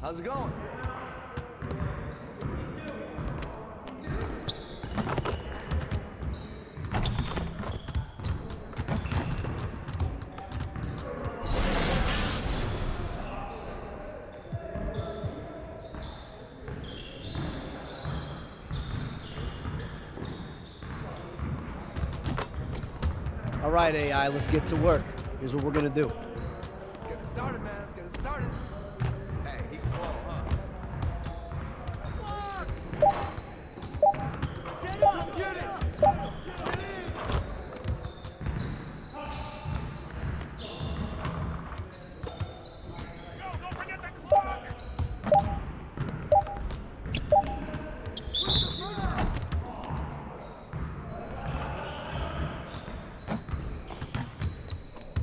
How's it going? All right, AI, let's get to work. Here's what we're gonna do. Get it started, man. Let's get it started. Hey, he can blow, huh? Shut up! Get it! Get in! Yo, don't forget the clock!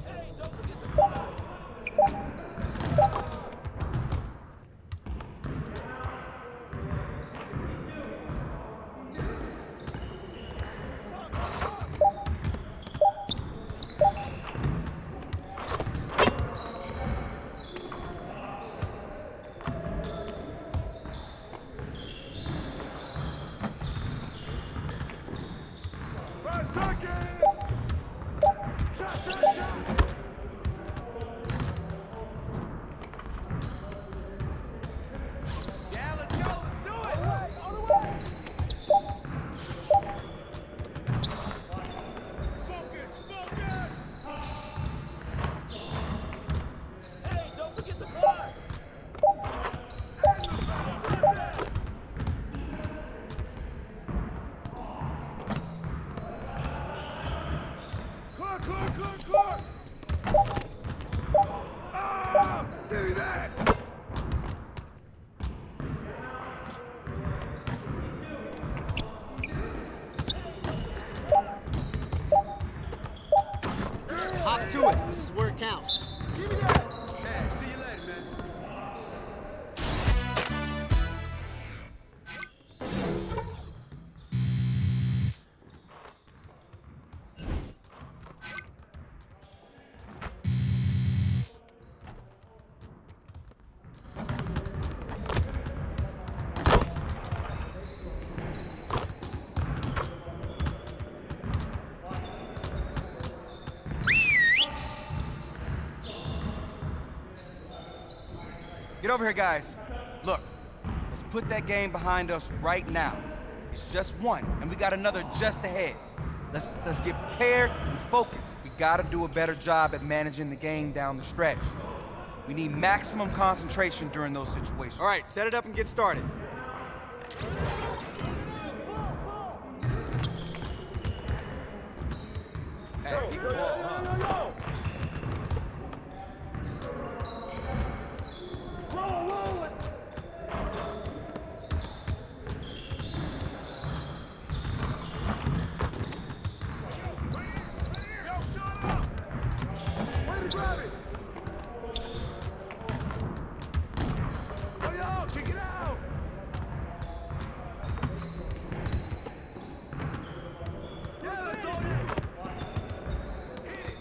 Hey, don't forget the clock! Yeah, let's go. Let's do it. On the way. Focus! Focus! Hey, don't forget the clock. Clock! Ah! Give me that! Hop to it. This is where it counts. Give me that. Hey, see you later, man. Get over here, guys. Look, let's put that game behind us right now. It's just one, and we got another just ahead. Let's get prepared and focused. We gotta do a better job at managing the game down the stretch. We need maximum concentration during those situations. All right, set it up and get started. Hey, keep the ball, huh? Roll it! Yo, shut up! Way to grab it! Yo, kick it out! Yeah, that's all you! Hit it!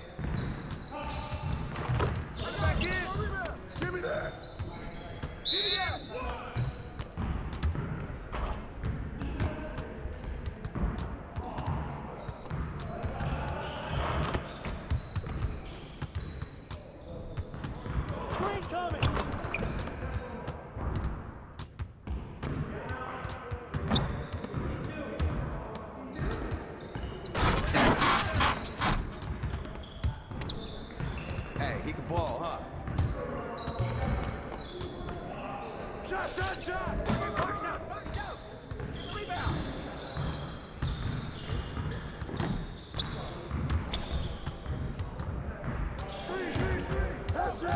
Back in! Give me that! Give me that! Screen coming! Hey, he can ball, huh? Shot! Box out! Rebound! Screen! Pass it!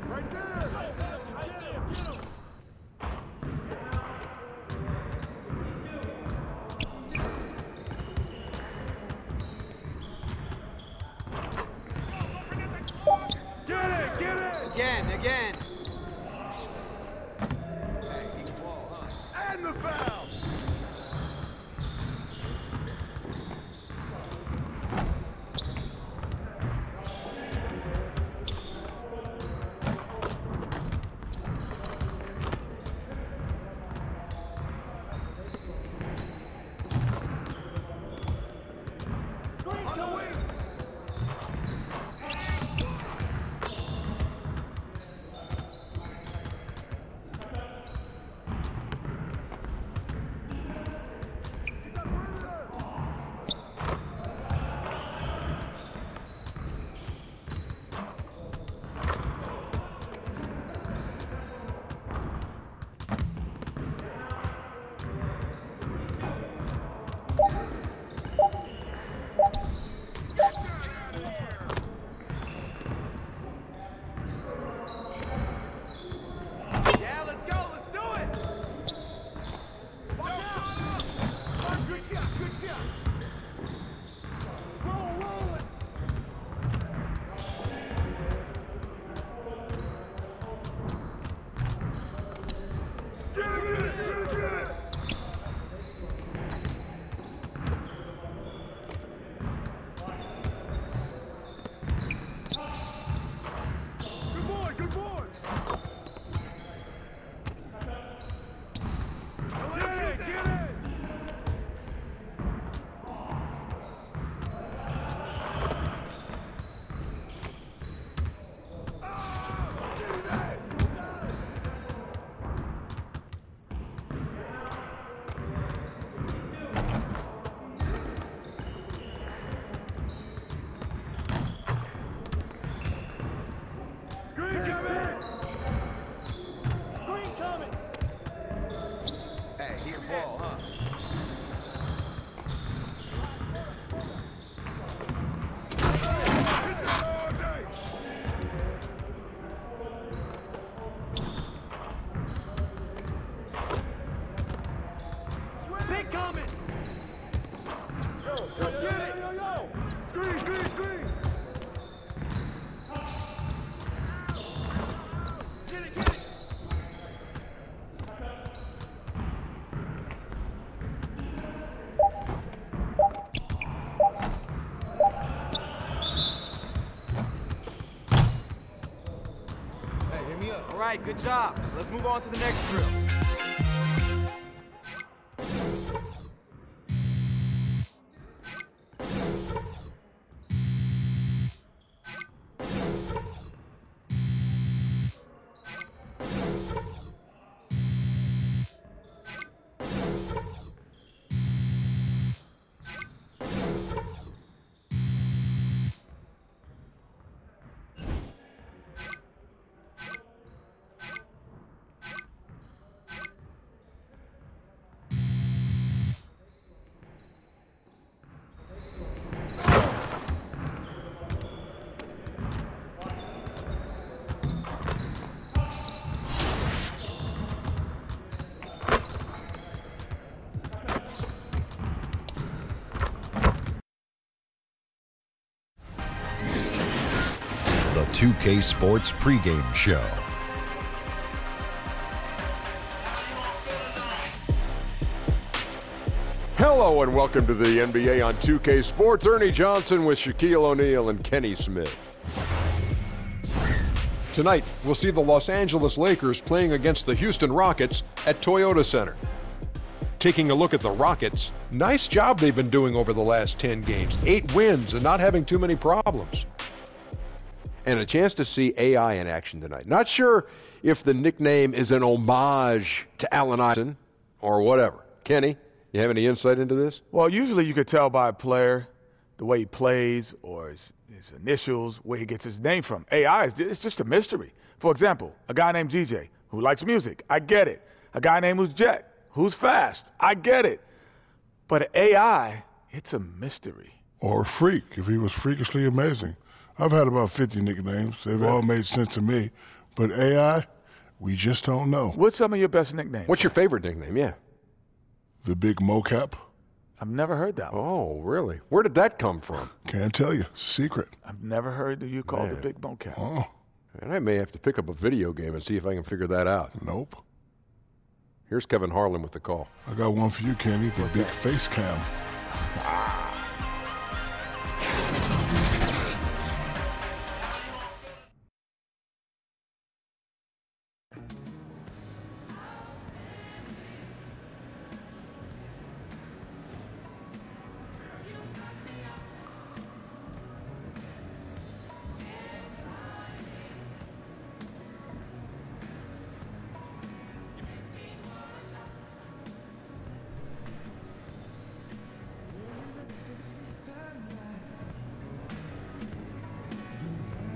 Right there! I see him! Get him! Get it! Again. And the foul! Screen to the wing! Yeah, let's go. Let's do it. Watch out! Good shot! Roll it! Get it! Good boy! Get it! Screen coming! Hey, here, ball, huh? All day! Big coming. Yo! Screen! Get it. Hey, hit me up. All right, good job. Let's move on to the next drill. The 2K Sports pregame show. Hello and welcome to the NBA on 2K Sports. Ernie Johnson with Shaquille O'Neal and Kenny Smith. Tonight, we'll see the Los Angeles Lakers playing against the Houston Rockets at Toyota Center. Taking a look at the Rockets, nice job they've been doing over the last 10 games. 8 wins and not having too many problems. And a chance to see AI in action tonight. Not sure if the nickname is an homage to Allen Iverson or whatever. Kenny, you have any insight into this? Well, usually you could tell by a player the way he plays or his initials, where he gets his name from. AI, it's just a mystery. For example, a guy named GJ, who likes music. I get it. A guy named who's Jet, who's fast. I get it. But AI, it's a mystery. Or a freak, if he was freakishly amazing. I've had about 50 nicknames. They've all made sense to me. But AI, we just don't know. What's some of your best nicknames? What's your favorite nickname? Yeah. The Big Mocap? I've never heard that one. Oh, really? Where did that come from? Can't tell you. It's a secret. I've never heard you called the Big Mocap. Oh, And I may have to pick up a video game and see if I can figure that out. nope. Here's Kevin Harlan with the call. I got one for you, Kenny. The Big Face Cam.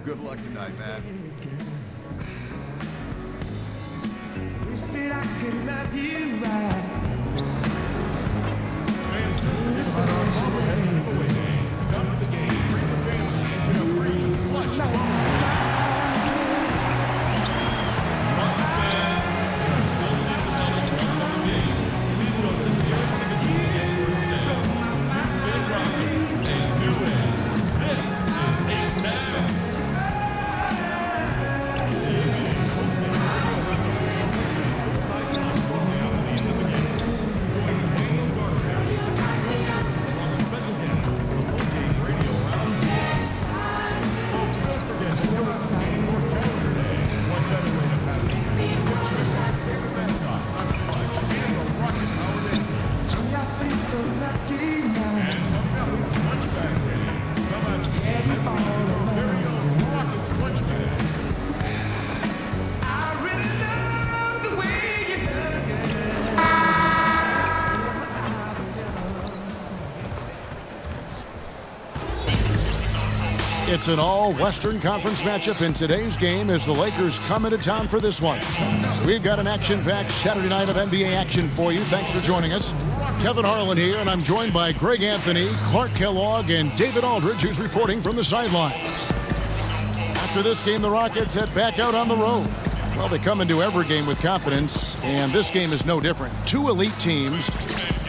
Good luck tonight, man. Wish that I could love you right. It's an all-Western Conference matchup in today's game as the Lakers come into town for this one. We've got an action-packed Saturday night of NBA action for you. Thanks for joining us. Kevin Harlan here, and I'm joined by Greg Anthony, Clark Kellogg, and David Aldridge, who's reporting from the sidelines. After this game, the Rockets head back out on the road. Well, they come into every game with confidence, and this game is no different. Two elite teams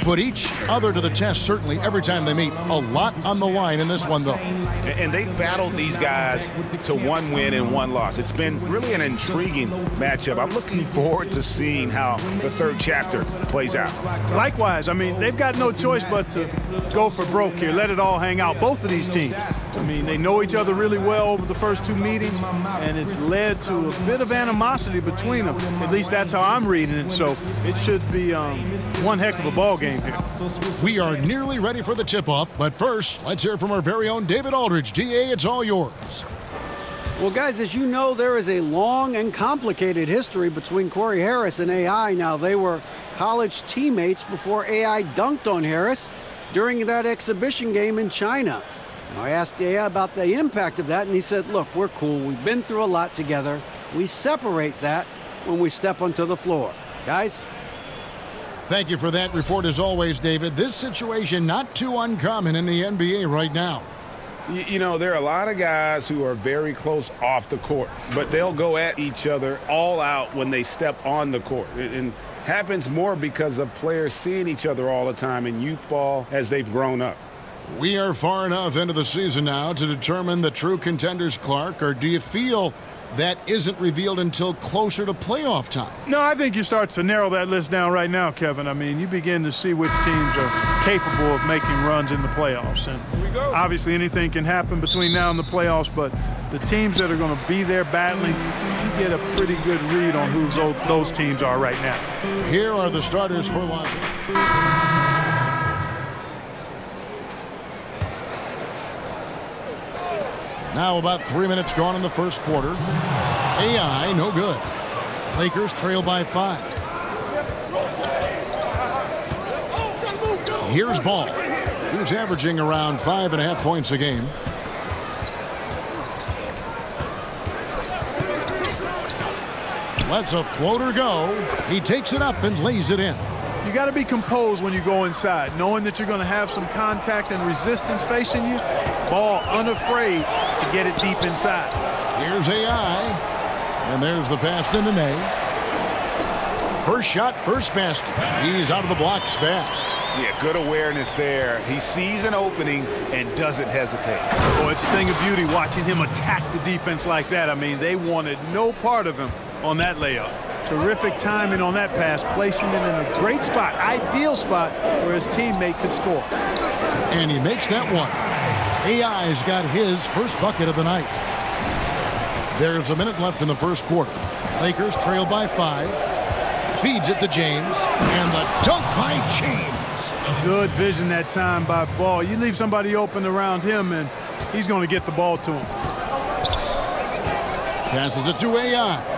put each other to the test, certainly, every time they meet. A lot on the line in this one, though. And they battled these guys to one win and one loss. It's been really an intriguing matchup. I'm looking forward to seeing how the third chapter plays out. Likewise, I mean, they've got no choice but to go for broke here, let it all hang out, both of these teams. I mean, they know each other really well over the first two meetings, and it's led to a bit of animosity between them. At least that's how I'm reading it, so it should be one heck of a ball game here. We are nearly ready for the tip-off, but first, let's hear from our very own David Aldridge. DA, it's all yours. Well, guys, as you know, there is a long and complicated history between Corey Harris and AI. Now, they were college teammates before AI dunked on Harris during that exhibition game in China. Now, I asked AI about the impact of that, and he said, look, we're cool. We've been through a lot together. We separate that when we step onto the floor. Guys? Thank you for that report, as always, David. This situation not too uncommon in the NBA right now. You know, there are a lot of guys who are very close off the court, but they'll go at each other all out when they step on the court. And happens more because of players seeing each other all the time in youth ball as they've grown up. We are far enough into the season now to determine the true contenders, Clark, or do you feel that isn't revealed until closer to playoff time? No, I think you start to narrow that list down right now, Kevin. I mean, you begin to see which teams are capable of making runs in the playoffs. And obviously anything can happen between now and the playoffs, but the teams that are going to be there battling, you get a pretty good read on who those teams are right now. Here are the starters for one. Now about 3 minutes gone in the first quarter. AI, no good. Lakers trail by 5. Here's Ball. He's averaging around 5.5 points a game. Lets a floater go. He takes it up and lays it in. You got to be composed when you go inside, knowing that you're going to have some contact and resistance facing you. Ball unafraid to get it deep inside. Here's AI. And there's the pass to Nene. First shot, first basket. He's out of the blocks fast. Yeah, good awareness there. He sees an opening and doesn't hesitate. Oh, it's a thing of beauty watching him attack the defense like that. I mean, they wanted no part of him on that layup. Terrific timing on that pass, placing it in a great spot, ideal spot where his teammate could score. And he makes that one. AI's got his first bucket of the night. There's a minute left in the first quarter. Lakers trail by 5. Feeds it to James. And the dunk by James. Good vision that time by Ball. You leave somebody open around him, and he's going to get the ball to him. Passes it to AI.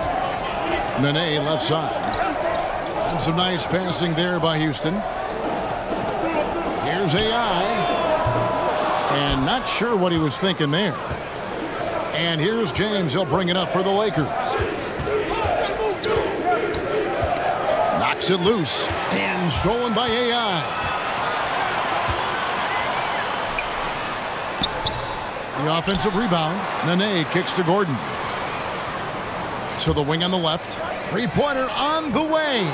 Nene left side. And some nice passing there by Houston. Here's AI. And not sure what he was thinking there. And here's James. He'll bring it up for the Lakers. Knocks it loose. And stolen by AI. The offensive rebound. Nene kicks to Gordon. To the wing on the left. Three-pointer on the way.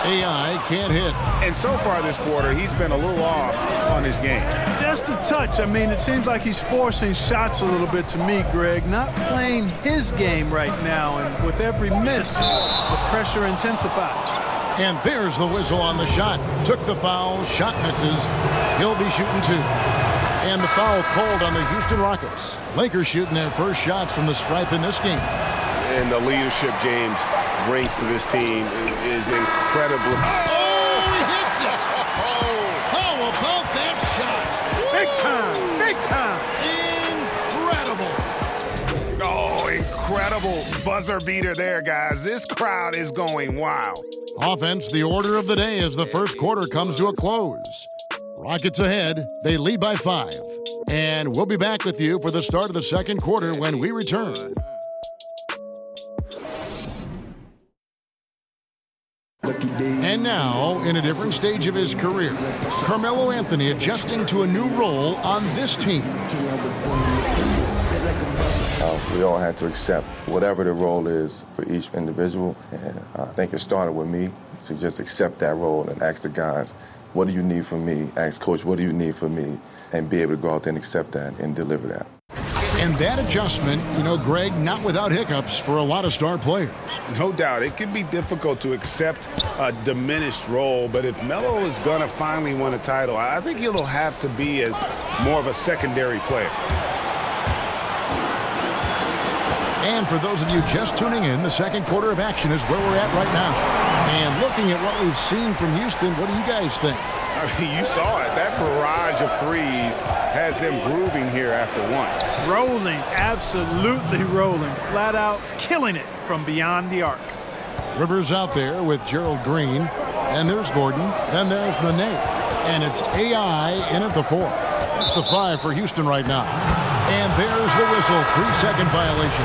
AI can't hit. And so far this quarter, he's been a little off on his game. Just a touch. I mean, it seems like he's forcing shots a little bit to me, Greg. Not playing his game right now. And with every miss, the pressure intensifies. And there's the whistle on the shot. Took the foul. Shot misses. He'll be shooting 2. And the foul called on the Houston Rockets. Lakers shooting their first shots from the stripe in this game. And the leadership James brings to this team is incredible. Oh, he hits it! Oh, how about that shot? Big time! Big time! Incredible! Oh, incredible buzzer beater there, guys. This crowd is going wild. Offense, the order of the day as the first quarter comes to a close. Rockets ahead. They lead by 5. And we'll be back with you for the start of the second quarter when we return. And now, in a different stage of his career, Carmelo Anthony adjusting to a new role on this team. We all had to accept whatever the role is for each individual. And I think it started with me to just accept that role and ask the guys, what do you need from me? Ask Coach, what do you need from me? And be able to go out there and accept that and deliver that. And that adjustment, Greg, not without hiccups for a lot of star players. No doubt. It can be difficult to accept a diminished role, but if Melo is going to finally win a title, I think he'll have to be as more of a secondary player. And for those of you just tuning in, the second quarter of action is where we're at right now. And looking at what we've seen from Houston, what do you guys think? I mean, you saw it. That barrage of threes has them grooving here after one. Rolling, absolutely rolling. Flat out killing it from beyond the arc. Rivers out there with Gerald Green. And there's Gordon. Then there's Nene. And it's AI in at the 4. That's the 5 for Houston right now. And there's the whistle. 3-second violation.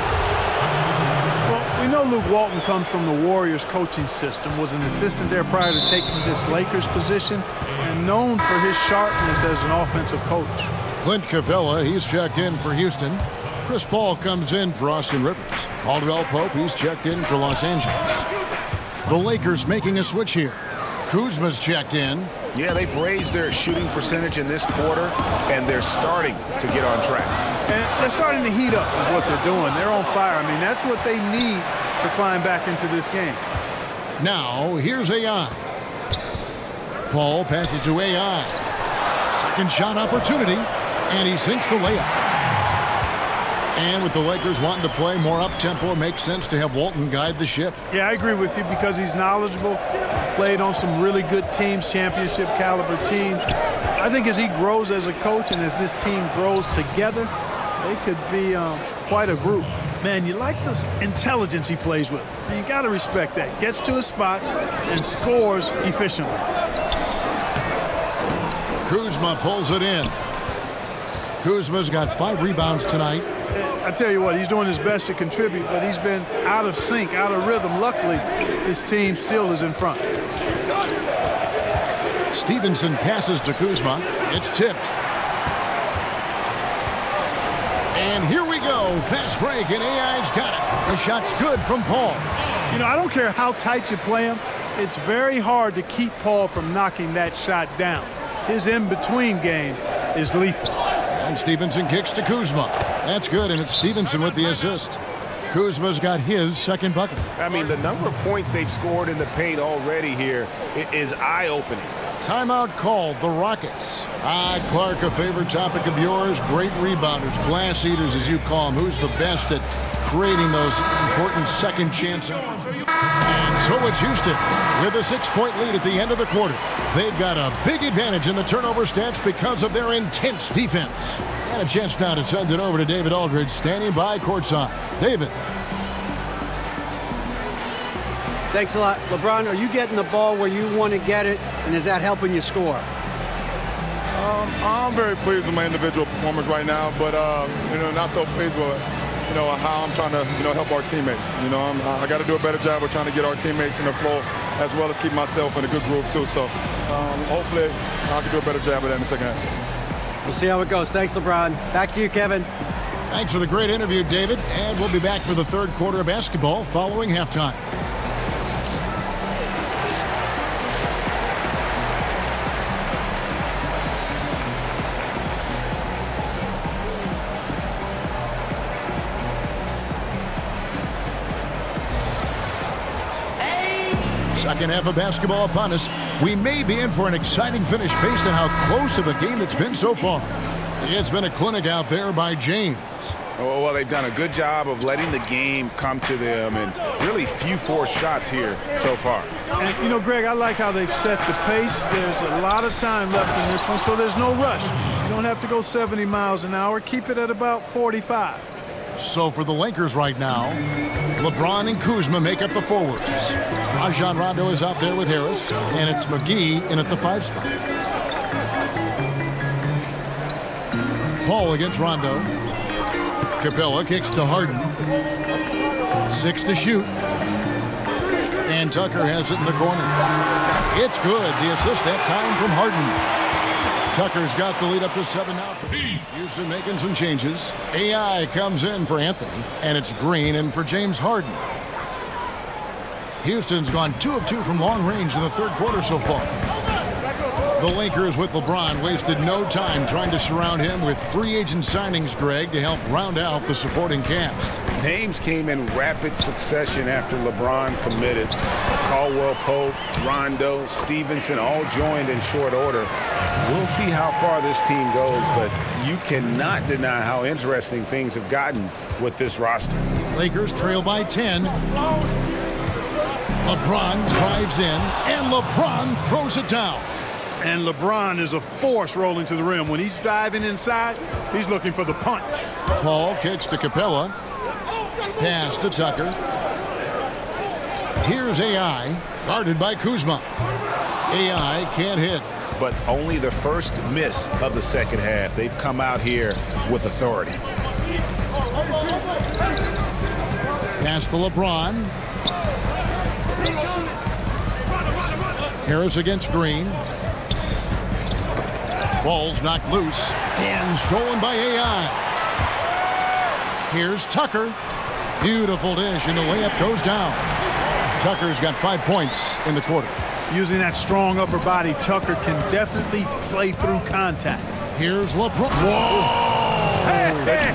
Well, we know Luke Walton comes from the Warriors coaching system, was an assistant there prior to taking this Lakers position, and known for his sharpness as an offensive coach. Clint Capella, he's checked in for Houston. Chris Paul comes in for Austin Rivers. Caldwell Pope, he's checked in for Los Angeles. The Lakers making a switch here. Kuzma's checked in. Yeah, they've raised their shooting percentage in this quarter, and they're starting to get on track. And they're starting to heat up is what they're doing. They're on fire. I mean, that's what they need to climb back into this game. Now, here's AI. Paul passes to AI. Second shot opportunity, and he sinks the layup. And with the Lakers wanting to play more up-tempo, it makes sense to have Walton guide the ship. Yeah, I agree with you because he's knowledgeable, played on some really good teams, championship caliber teams. I think as he grows as a coach and as this team grows together, they could be quite a group. Man, you like the intelligence he plays with. You got to respect that. Gets to his spots and scores efficiently. Kuzma pulls it in. Kuzma's got 5 rebounds tonight. I tell you what, he's doing his best to contribute, but he's been out of sync, out of rhythm. Luckily, his team still is in front. Stevenson passes to Kuzma. It's tipped. And here we go. Fast break, and AI's got it. The shot's good from Paul. You know, I don't care how tight you play him. It's very hard to keep Paul from knocking that shot down. His in-between game is lethal. And Stevenson kicks to Kuzma. That's good, and it's Stevenson with the assist. Kuzma's got his second bucket. I mean, the number of points they've scored in the paint already here is eye-opening. Timeout called, the Rockets. Clark, a favorite topic of yours. Great rebounders, glass eaters as you call them. Who's the best at creating those important second chances? And so it's Houston with a 6-point lead at the end of the quarter. They've got a big advantage in the turnover stats because of their intense defense. And a chance now to send it over to David Aldridge, standing by courtside. David. Thanks a lot. LeBron, are you getting the ball where you want to get it, and is that helping you score? I'm very pleased with my individual performance right now, but not so pleased with how I'm trying to help our teammates. I got to do a better job of trying to get our teammates in the flow, as well as keep myself in a good groove too. So hopefully I can do a better job of that in the second half. We'll see how it goes. Thanks, LeBron. Back to you, Kevin. Thanks for the great interview, David, and we'll be back for the third quarter of basketball following halftime. Second half of basketball upon us. We may be in for an exciting finish based on how close of a game it's been so far. It's been a clinic out there by James. Well, they've done a good job of letting the game come to them, and really few forced shots here so far. And, Greg, I like how they've set the pace. There's a lot of time left in this one, so there's no rush. You don't have to go 70 miles an hour. Keep it at about 45. So for the Lakers right now, LeBron and Kuzma make up the forwards. Rajon Rondo is out there with Harris, and it's McGee in at the 5 spot. Paul against Rondo. Capella kicks to Harden. 6 to shoot. And Tucker has it in the corner. It's good. The assist that time from Harden. Tucker's got the lead up to 7 now. Houston making some changes. AI comes in for Anthony, and it's Green in for James Harden. Houston's gone 2 of 2 from long range in the third quarter so far. The Lakers with LeBron wasted no time trying to surround him with free agent signings, Greg, to help round out the supporting cast. Names came in rapid succession after LeBron committed. Caldwell Pope, Rondo, Stevenson all joined in short order. We'll see how far this team goes, but you cannot deny how interesting things have gotten with this roster. Lakers trail by 10. LeBron drives in, and LeBron throws it down. And LeBron is a force rolling to the rim. When he's diving inside, he's looking for the punch. Paul kicks to Capella. Pass to Tucker. Here's AI, guarded by Kuzma. AI can't hit. But only the first miss of the second half. They've come out here with authority. Pass to LeBron. Harris against Green. Ball's knocked loose and stolen by AI. Here's Tucker. Beautiful dish, and the layup goes down. Tucker's got 5 points in the quarter. Using that strong upper body, Tucker can definitely play through contact. Here's LeBron. Whoa! Hey,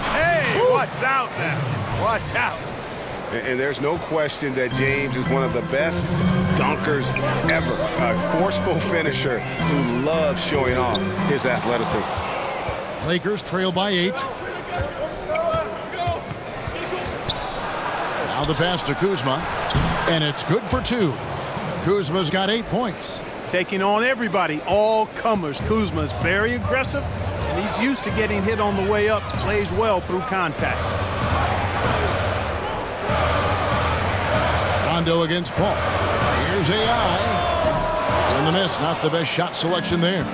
watch out now. Watch out. And there's no question that James is one of the best dunkers ever. A forceful finisher who loves showing off his athleticism. Lakers trail by 8. Now the pass to Kuzma, and it's good for 2. Kuzma's got 8 points. Taking on everybody, all comers. Kuzma's very aggressive, and he's used to getting hit on the way up. Plays well through contact. Rondo against Paul. Here's AI. In the miss, not the best shot selection there.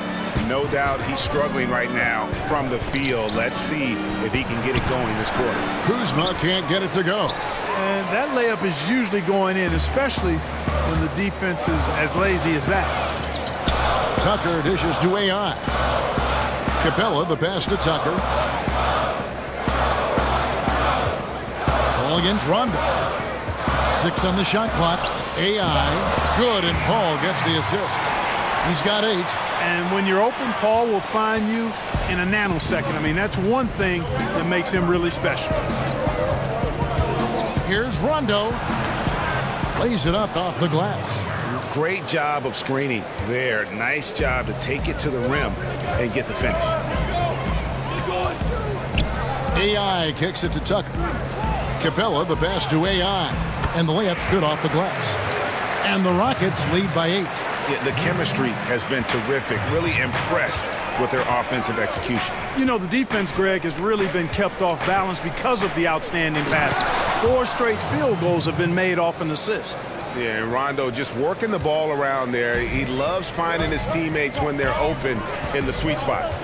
No doubt he's struggling right now from the field. Let's see if he can get it going this quarter. Kuzma can't get it to go. And that layup is usually going in, especially when the defense is as lazy as that. Tucker dishes to AI. Capella, the pass to Tucker. Ball against Rondo. 6 on the shot clock. AI, good, and Paul gets the assist. He's got 8. And when you're open, Paul will find you in a nanosecond. I mean, that's one thing that makes him really special. Here's Rondo. Lays it up off the glass. Great job of screening there. Nice job to take it to the rim and get the finish. AI kicks it to Tucker. Capella, the pass to AI. And the layup's good off the glass. And the Rockets lead by 8. Yeah, the chemistry has been terrific. Really impressed with their offensive execution. You know, the defense, Greg, has really been kept off balance because of the outstanding passes. 4 straight field goals have been made off an assist. Yeah, and Rondo just working the ball around there. He loves finding his teammates when they're open in the sweet spots.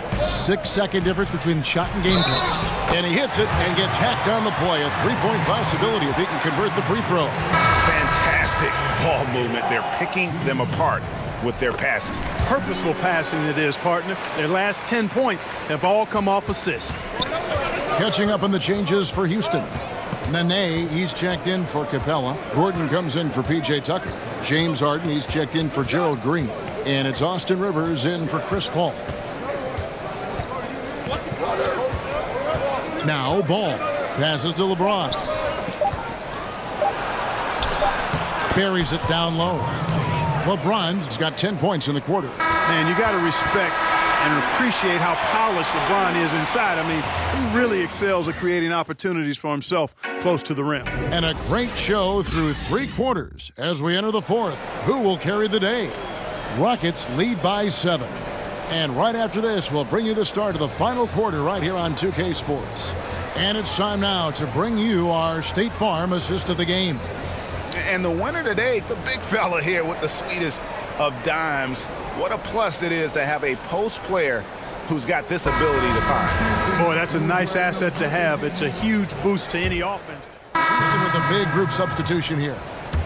6-second difference between shot and game play. And he hits it and gets hacked on the play. A 3-point possibility if he can convert the free throw. Fantastic ball movement. They're picking them apart with their passes. Purposeful passing it is, partner. Their last 10 points have all come off assists. Catching up on the changes for Houston. Nene, he's checked in for Capella. Gordon comes in for P.J. Tucker. James Harden, he's checked in for Gerald Green. And it's Austin Rivers in for Chris Paul. Now Ball passes to LeBron. Buries it down low. LeBron's got 10 points in the quarter. Man, you got to respect and appreciate how polished LeBron is inside. I mean, he really excels at creating opportunities for himself close to the rim. And a great show through 3 quarters as we enter the 4th. Who will carry the day? Rockets lead by 7. And right after this, we'll bring you the start of the final quarter right here on 2K Sports. And it's time now to bring you our State Farm assist of the game. And the winner today, the big fella here with the sweetest of dimes. What a plus it is to have a post player who's got this ability to find. Boy, that's a nice asset to have. It's a huge boost to any offense. Houston with a big group substitution here.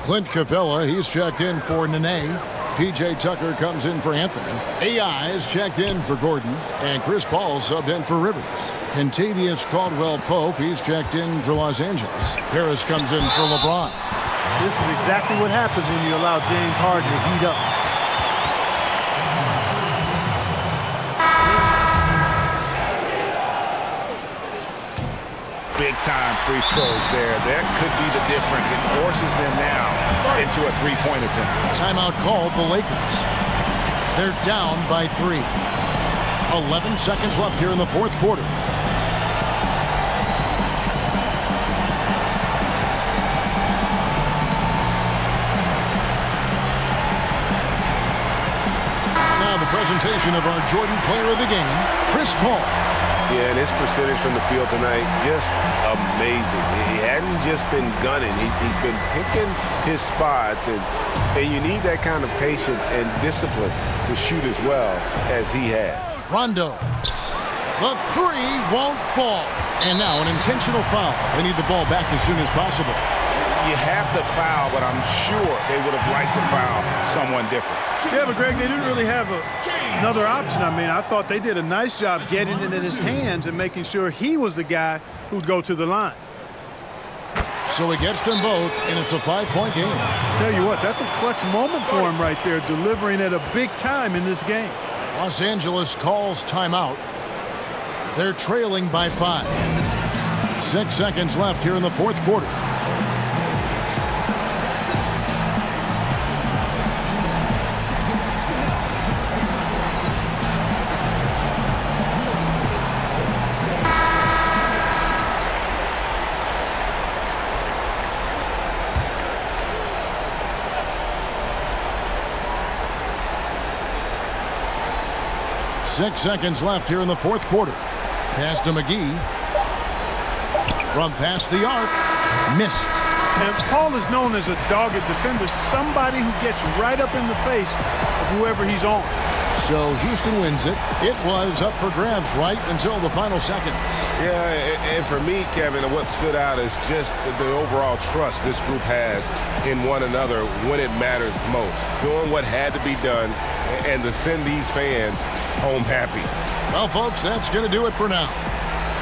Clint Capella, he's checked in for Nene. P.J. Tucker comes in for Anthony. AI is checked in for Gordon. And Chris Paul subbed in for Rivers. Kentavious Caldwell-Pope, he's checked in for Los Angeles. Harris comes in for LeBron. This is exactly what happens when you allow James Harden to heat up. Big-time free throws there. That could be the difference. It forces them now into a 3-point attempt. Timeout called the Lakers. They're down by 3. 11 seconds left here in the 4th quarter. Now the presentation of our Jordan Player of the Game, Chris Paul. Yeah, and his percentage from the field tonight, just amazing. He hadn't just been gunning. He's been picking his spots, and you need that kind of patience and discipline to shoot as well as he has. Rondo. The 3 won't fall. And now an intentional foul. They need the ball back as soon as possible. You have to foul, but I'm sure they would have liked to foul someone different. Yeah, but Greg, they didn't really have another option. I mean, I thought they did a nice job getting it in his hands and making sure he was the guy who'd go to the line. So he gets them both, and it's a 5-point game. Tell you what, that's a clutch moment for him right there, delivering at a big time in this game. Los Angeles calls timeout. They're trailing by 5. 6 seconds left here in the 4th quarter. Six seconds left here in the 4th quarter. Pass to McGee. From past the arc. Missed. And Paul is known as a dogged defender, somebody who gets right up in the face of whoever he's on. So Houston wins it. It was up for grabs right until the final seconds. Yeah, and for me, Kevin, what stood out is just the overall trust this group has in one another when it matters most. Doing what had to be done and to send these fans home happy. Well, folks, that's going to do it for now.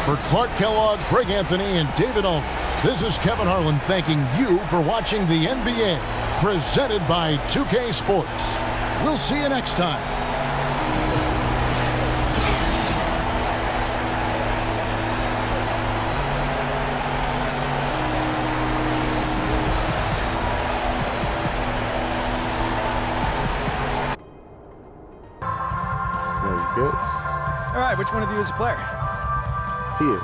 For Clark Kellogg, Greg Anthony, and David Ulmer, this is Kevin Harlan thanking you for watching the NBA, presented by 2K Sports. We'll see you next time. Good. All right, which one of you is a player? He is.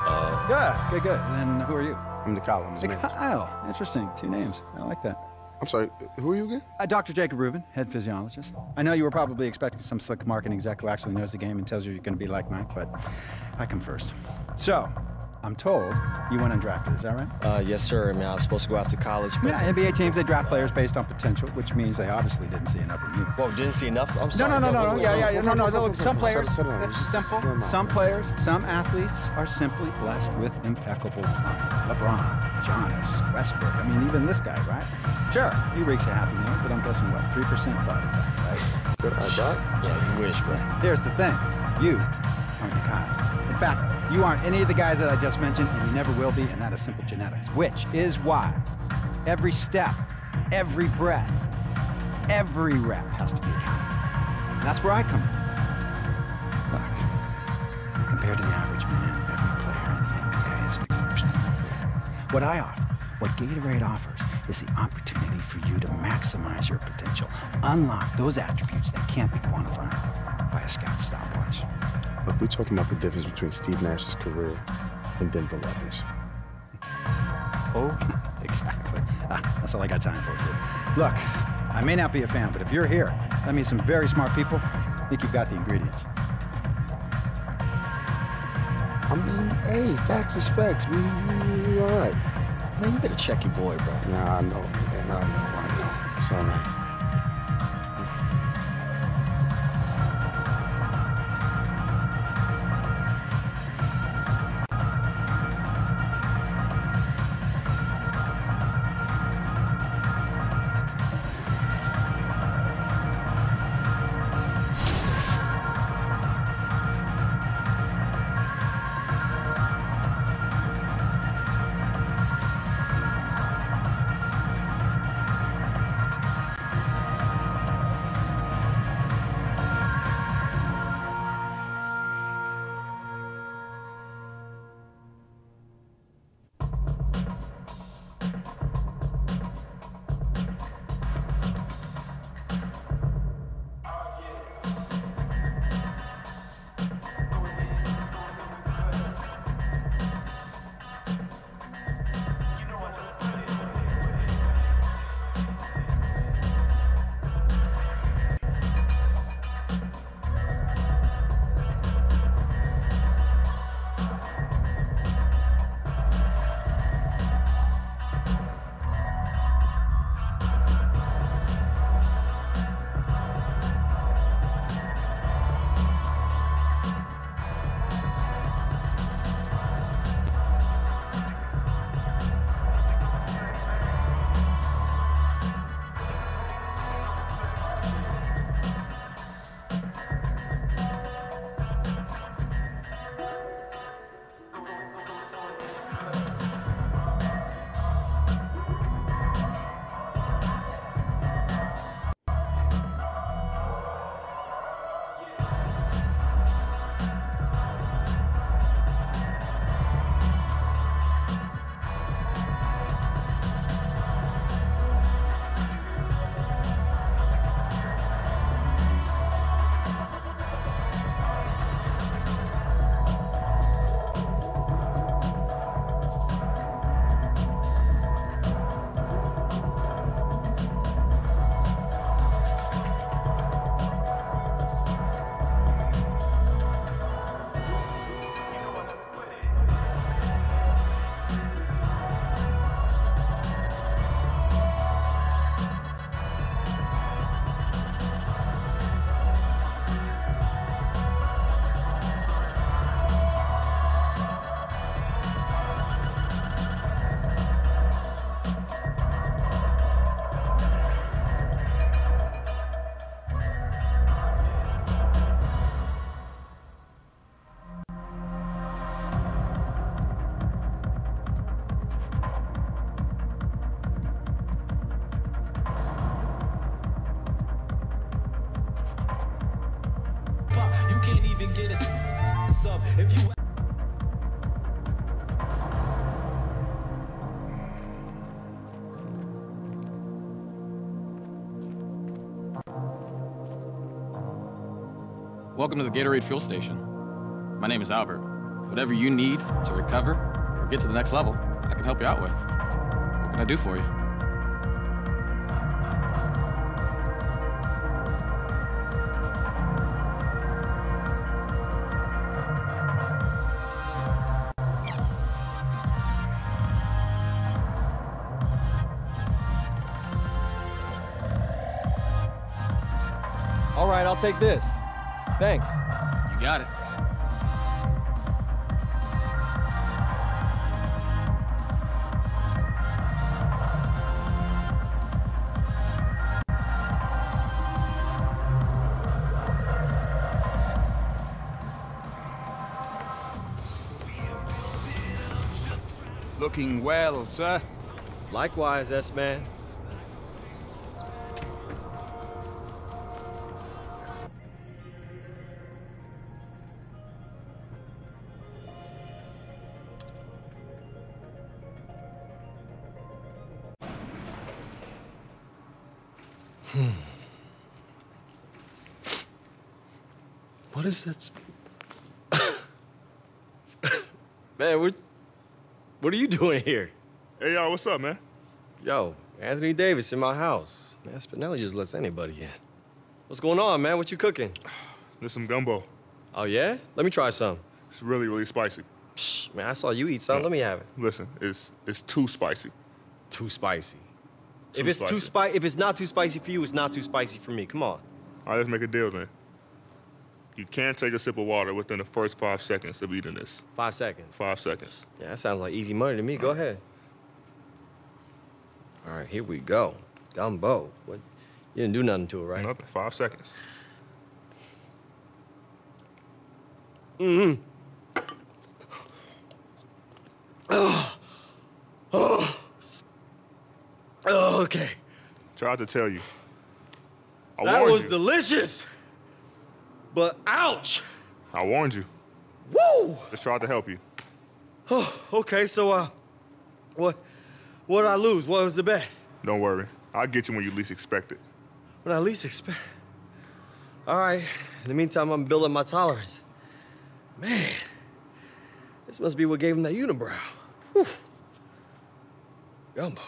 Good. And who are you? I'm the columns man. Kyle. Interesting. 2 names. I like that. I'm sorry, who are you again? Dr. Jacob Rubin, head physiologist. I know you were probably expecting some slick marketing exec who actually knows the game and tells you you're going to be like Mike, but I come first. So, I'm told you went undrafted, is that right? Yes, sir. I mean, I was supposed to go out to college, but... Yeah, NBA teams, they draft players based on potential, which means they obviously didn't see enough in you. Whoa, didn't see enough? I'm sorry. No. Look, some players, Settle down. it's simple. Some players, some athletes are simply blessed with impeccable plumbing. LeBron, Giannis, Westbrook. I mean, even this guy, right? Sure, he reeks of Happy Meals, but I'm guessing, what, 3% body fat, right? Good, I got. Yeah, you wish, bro. Here's the thing. You aren't the kind. In fact, you aren't any of the guys that I just mentioned, and you never will be, and that is simple genetics, which is why every step, every breath, every rep has to be accounted for. And that's where I come in. Look, compared to the average man, every player in the NBA is an exceptional athlete. What I offer, what Gatorade offers, is the opportunity for you to maximize your potential, unlock those attributes that can't be quantified by a scout's stopwatch. Look, we're talking about the difference between Steve Nash's career and Denver Levy's. Oh, exactly. That's all I got time for, kid. Look, I may not be a fan, but if you're here, that means some very smart people think you've got the ingredients. I mean, hey, facts is facts. We all right. Man, you better check your boy, bro. Nah, I know, man. I know. It's all right. Welcome to the Gatorade fuel station. My name is Albert. Whatever you need to recover or get to the next level, I can help you out with. What can I do for you? All right, I'll take this. Thanks. You got it. Looking well, sir. Likewise, S-Man. What is that? Man, what are you doing here? Hey, y'all, what's up, man? Yo, Anthony Davis in my house. Man, Spinelli just lets anybody in. What's going on, man? What you cooking? There's some gumbo. Oh, yeah? Let me try some. It's really, really spicy. Psh, man, I saw you eat some. Let me have it. Listen, it's too spicy. Too spicy. If it's not too spicy for you, it's not too spicy for me. Come on. All right, let's make a deal, then. You can't take a sip of water within the first 5 seconds of eating this. 5 seconds? 5 seconds. Yeah, that sounds like easy money to me. Go ahead. All right, here we go. Gumbo. What? You didn't do nothing to it, right? Nothing. 5 seconds. Mm-hmm. Oh, okay. Tried to tell you. That was delicious. But ouch! I warned you. Woo! Just tried to help you. Oh, okay, so, what did I lose? What was the bet? Don't worry. I'll get you when you least expect it. When I least expect? All right. In the meantime, I'm building my tolerance. Man, this must be what gave him that unibrow. Whew. Gumbo.